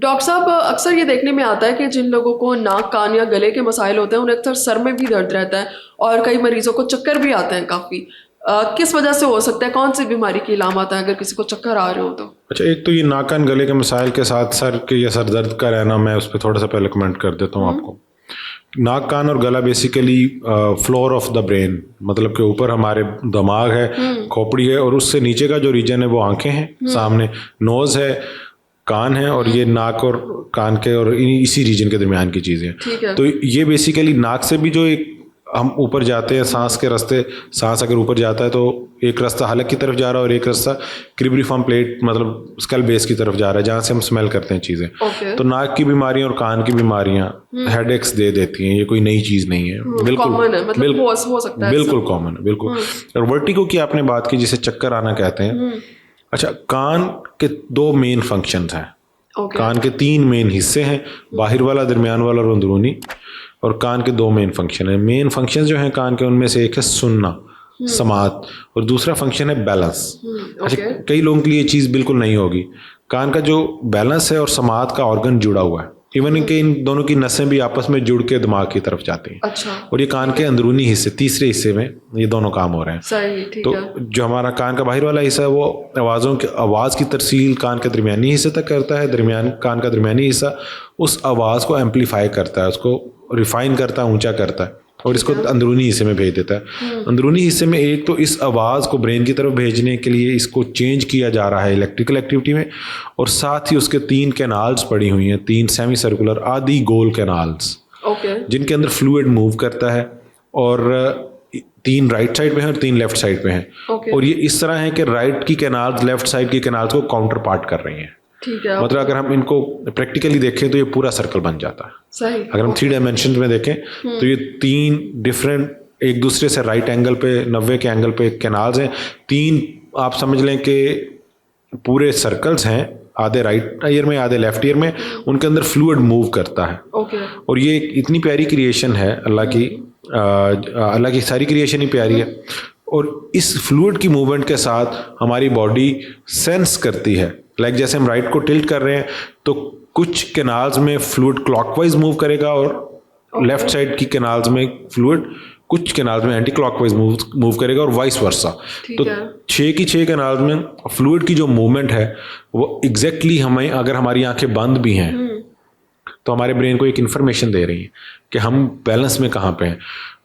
Doctor साहब, अक्सर ये देखने में आता है कि जिन लोगों को नाक, कान या गले के मसाइल होते हैं उन्हें अक्सर सर में भी दर्द रहता है और कई मरीजों को चक्कर भी आते हैं काफ़ी। किस वजह से हो सकता है? कौन सी बीमारी की इलामत है अगर किसी को चक्कर आ रहे हो तो? अच्छा, एक तो ये नाक कान गले के मसाइल के साथ सर के या सर दर्द का रहना, मैं उस पर थोड़ा सा पहले कमेंट कर देता हूँ आपको। नाक कान और गला basically floor of the brain, मतलब के ऊपर हमारे दिमाग है, खोपड़ी है, और उससे नीचे का जो रीजन है वो आंखें हैं, सामने नोज है, कान है, और ये नाक और कान के और इसी रीजन के दरमियान की चीज़ें हैं। तो ये बेसिकली नाक से भी जो एक हम ऊपर जाते हैं सांस के रास्ते, सांस अगर ऊपर जाता है तो एक रास्ता हलक की तरफ जा रहा है और एक रास्ता क्रिब्रिफॉर्म प्लेट मतलब स्कल बेस की तरफ जा रहा है, जहाँ से हम स्मेल करते हैं चीज़ें। तो नाक की बीमारियां और कान की बीमारियां हेडेक्स दे देती हैं, ये कोई नई चीज़ नहीं है, बिल्कुल हो सकता है, बिल्कुल कॉमन है, बिल्कुल। और वर्टिगो की आपने बात की जिसे चक्कर आना कहते हैं। अच्छा, कान के दो मेन फंक्शंस हैं, कान के 3 मेन हिस्से हैं, बाहर वाला, दरमियान वाला और अंदरूनी। और कान के 2 मेन फंक्शन है। मेन फंक्शन जो हैं कान के, उनमें से एक है सुनना, समात, और दूसरा फंक्शन है बैलेंस। अच्छा, कई लोगों के लिए ये चीज़ बिल्कुल नहीं होगी। कान का जो बैलेंस है और समात का ऑर्गन जुड़ा हुआ है, इवन इनके इन दोनों की नसें भी आपस में जुड़ के दिमाग की तरफ जाती हैं। अच्छा। और ये कान के अंदरूनी हिस्से, तीसरे हिस्से में ये दोनों काम हो रहे हैं। सही, ठीक तो है। जो हमारा कान का बाहर वाला हिस्सा है वो आवाज़ की तरसील कान के दरमियानी हिस्से तक करता है। कान का दरमियानी हिस्सा उस आवाज़ को एम्पलीफाई करता है, उसको रिफाइन करता है, ऊंचा करता है, और इसको अंदरूनी हिस्से में भेज देता है। अंदरूनी हिस्से में एक तो इस आवाज़ को ब्रेन की तरफ भेजने के लिए इसको चेंज किया जा रहा है इलेक्ट्रिकल एक्टिविटी में, और साथ ही उसके 3 कैनाल्स पड़ी हुई हैं, 3 सेमी सर्कुलर आधी गोल कैनाल्स, जिनके अंदर फ्लूइड मूव करता है, और 3 राइट साइड पे हैं और 3 लेफ्ट साइड पे हैं। और ये इस तरह है कि राइट की कैनाल्स लेफ्ट साइड की कैनाल्स को काउंटर पार्ट कर रही हैं। ठीक है। मतलब अगर हम इनको प्रैक्टिकली देखें तो ये पूरा सर्कल बन जाता है। सही। अगर हम 3 डायमेंशन में देखें तो ये 3 डिफरेंट, एक दूसरे से राइट एंगल पे 90 के एंगल पे कैनाल्स हैं। 3 आप समझ लें कि पूरे सर्कल्स हैं, आधे राइट ईयर में आधे लेफ्ट ईयर में, उनके अंदर फ्लूइड मूव करता है। और ये इतनी प्यारी क्रिएशन है अल्लाह की सारी क्रिएशन ही प्यारी है। और इस फ्लूइड की मूवमेंट के साथ हमारी बॉडी सेंस करती है, जैसे हम राइट को टिल्ट कर रहे हैं तो कुछ कैनाल्स में फ्लूइड क्लॉकवाइज मूव करेगा, और लेफ्ट साइड की कैनाल्स में फ्लूइड कुछ कैनाल्स में एंटी क्लॉकवाइज मूव करेगा, और वाइस वर्सा। तो 6 की 6 कैनाल्स में फ्लूइड की जो मूवमेंट है वो एग्जैक्टली हमें, अगर हमारी आंखें बंद भी हैं तो हमारे ब्रेन को एक इन्फॉर्मेशन दे रही है कि हम बैलेंस में कहाँ पे हैं।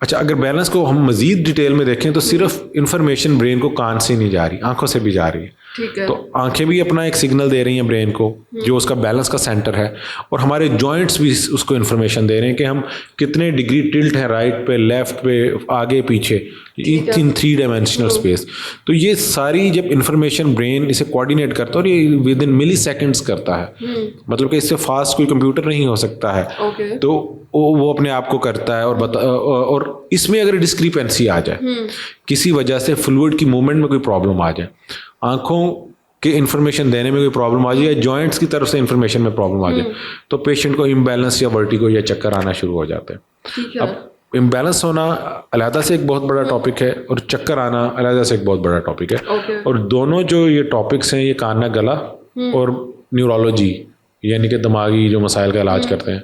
अच्छा, अगर बैलेंस को हम मजीद डिटेल में देखें तो सिर्फ इन्फॉर्मेशन ब्रेन को कान से नहीं जा रही, आंखों से भी जा रही है। ठीक है। तो आंखें भी अपना एक सिग्नल दे रही हैं ब्रेन को, जो उसका बैलेंस का सेंटर है, और हमारे जॉइंट्स भी उसको इन्फॉर्मेशन दे रहे हैं कि हम कितने डिग्री टिल्ट हैं, राइट पे, लेफ्ट पे, आगे पीछे, इन 3 डायमेंशनल स्पेस। तो ये सारी जब इन्फॉर्मेशन ब्रेन इसे कोऑर्डिनेट करता है, और ये विद इन मिली सेकेंड्स करता है, मतलब कि इससे फास्ट कोई कंप्यूटर नहीं हो सकता है। तो वो अपने आप को करता है। और इसमें अगर डिस्क्रिपेंसी आ जाए, किसी वजह से फ्लूइड की मूवमेंट में कोई प्रॉब्लम आ जाए, आंखों के इन्फॉर्मेशन देने में कोई प्रॉब्लम आ जाए, या जॉइंट्स की तरफ से इन्फॉर्मेशन में प्रॉब्लम आ जाए, तो पेशेंट को इम्बैलेंस या वर्टिगो या चक्कर आना शुरू हो जाते हैं। अब इम्बैलेंस होना अलहदा से एक बहुत बड़ा टॉपिक है, और चक्कर आना अलहदा से एक बहुत बड़ा टॉपिक है। और दोनों जो ये टॉपिक्स हैं, ये कान नाक गला और न्यूरोलॉजी, यानी कि दिमागी जो मसाइल का इलाज करते हैं,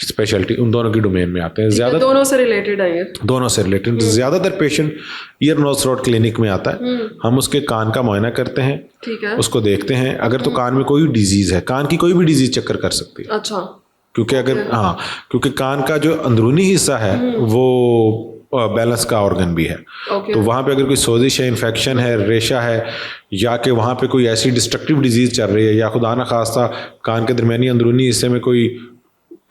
स्पेशलिटी, उन दोनों की डोमेन में आते हैं। ज़्यादा दोनों से रिलेटेड है ये, दोनों से रिलेटेड। ज़्यादातर patient ear nose throat clinic में आता है, हम उसके कान का मुआयना करते हैं, ठीक है, उसको देखते हैं। अगर तो कान में कोई डिजीज़ है, कान की कोई भी डिजीज़ चक्कर कर सकती है। अच्छा। क्योंकि अगर क्योंकि कान का जो अंदरूनी हिस्सा है वो बैलेंस का ऑर्गन भी है। तो वहाँ पे अगर कोई सोजिश है, इन्फेक्शन है, रेशा है, या कि वहाँ पे कोई ऐसी डिस्ट्रक्टिव डिजीज़ चल रही है, या खुदा न खास्ता कान के दरमियानी अंदरूनी हिस्से में कोई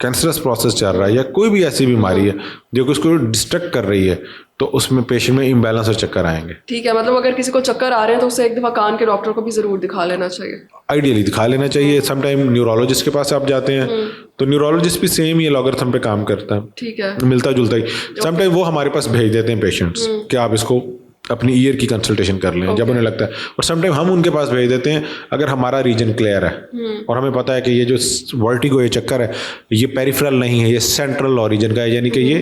कैंसरस प्रोसेस चल रहा है, या कोई भी ऐसी बीमारी है जो कि उसको डिस्ट्रक्ट कर रही है, तो उसमें पेशेंट में इम्बैलेंस और चक्कर आएंगे। ठीक है, मतलब अगर किसी को चक्कर आ रहे हैं तो उसे एक दफ़ा कान के डॉक्टर को भी ज़रूर दिखा लेना चाहिए। आइडियली दिखा लेना चाहिए। समटाइम न्यूरोलॉजिस्ट के पास आप जाते हैं तो न्यूरोलॉजिस्ट भी सेम ही लॉगरिथम पे काम करता है, ठीक है, मिलता जुलता ही। समटाइम वो हमारे पास भेज देते हैं पेशेंट्स कि आप इसको अपनी ईयर की कंसल्टेशन कर लें जब उन्हें लगता है, और समटाइम हम उनके पास भेज देते हैं अगर हमारा रीजन क्लियर है और हमें पता है कि ये जो वर्टिगो, ये चक्कर है, ये पेरिफेरल नहीं है, ये सेंट्रल ओरिजिन का है, यानी कि ये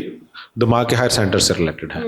दिमाग के हायर सेंटर से रिलेटेड है।